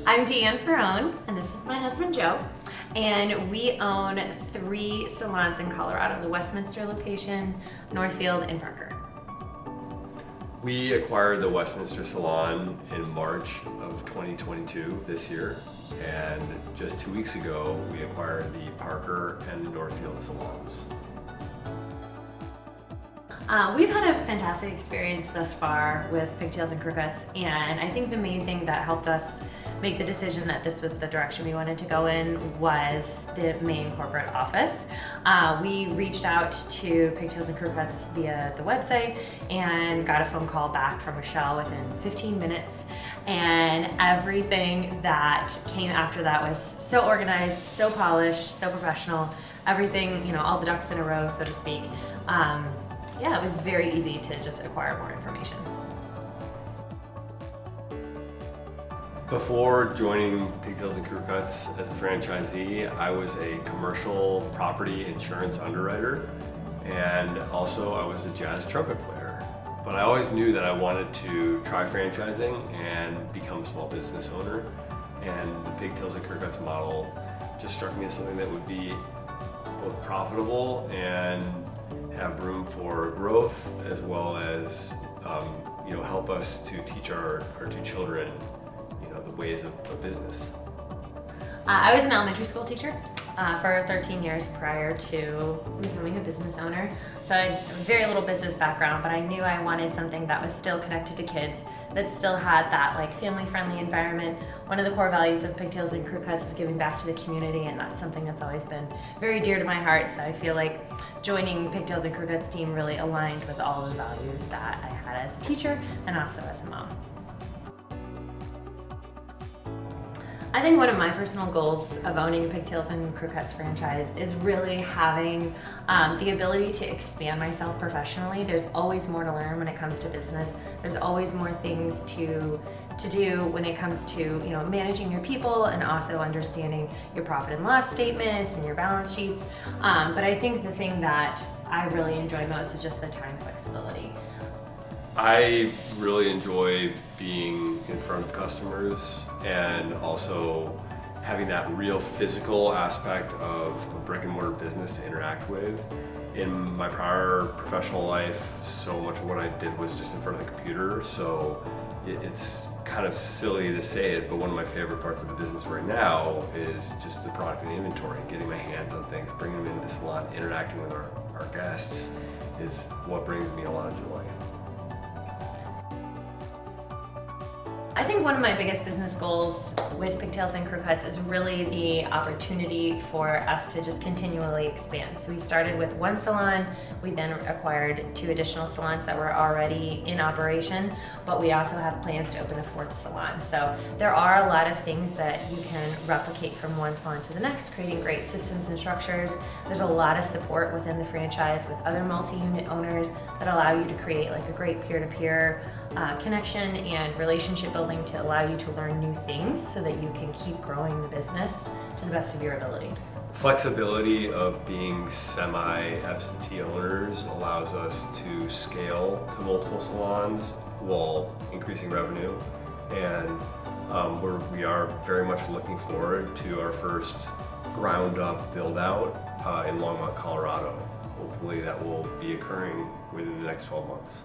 I'm Deean Ferrone, and this is my husband Joe. And we own 3 salons in Colorado, the Westminster location, Northfield, and Parker. We acquired the Westminster salon in March of 2022 this year, and just 2 weeks ago we acquired the Parker and the Northfield salons. We've had a fantastic experience thus far with Pigtails and Crewcuts, and I think the main thing that helped us make the decision that this was the direction we wanted to go in was the main corporate office. We reached out to Pigtails and Crewcuts via the website and got a phone call back from Michelle within 15 minutes, and everything that came after that was so organized, so polished, so professional, everything, all the ducks in a row, so to speak. Yeah, it was very easy to just acquire more information. Before joining Pigtails and Crewcuts as a franchisee, I was a commercial property insurance underwriter, and also I was a jazz trumpet player. But I always knew that I wanted to try franchising and become a small business owner, and the Pigtails and Crewcuts model just struck me as something that would be both profitable and have room for growth, as well as help us to teach our 2 children the ways of business. I was an elementary school teacher for 13 years prior to becoming a business owner. So I had very little business background, but I knew I wanted something that was still connected to kids, that still had that family-friendly environment. One of the core values of Pigtails and Crewcuts is giving back to the community, and that's something that's always been very dear to my heart. So I feel like joining Pigtails and Crewcuts team really aligned with all the values that I had as a teacher and also as a mom. I think one of my personal goals of owning the Pigtails and Crewcuts franchise is really having the ability to expand myself professionally. There's always more to learn when it comes to business. There's always more things to do when it comes to managing your people and also understanding your profit and loss statements and your balance sheets. But I think the thing that I really enjoy most is just the time flexibility. I really enjoy being in front of customers and also having that real physical aspect of a brick and mortar business to interact with. In my prior professional life, so much of what I did was just in front of the computer, so it's kind of silly to say it, but one of my favorite parts of the business right now is just the product and inventory, getting my hands on things, bringing them into the salon, interacting with our guests is what brings me a lot of joy. I think one of my biggest business goals with Pigtails and Crewcuts is really the opportunity for us to just continually expand. So we started with 1 salon, we then acquired 2 additional salons that were already in operation, but we also have plans to open a 4th salon. So there are a lot of things that you can replicate from one salon to the next, creating great systems and structures. There's a lot of support within the franchise with other multi-unit owners that allow you to create a great peer-to-peer connection and relationship building to allow you to learn new things so that you can keep growing the business to the best of your ability. Flexibility of being semi-absentee owners allows us to scale to multiple salons while increasing revenue, and we are very much looking forward to our first ground-up build-out in Longmont, Colorado. Hopefully that will be occurring within the next 12 months.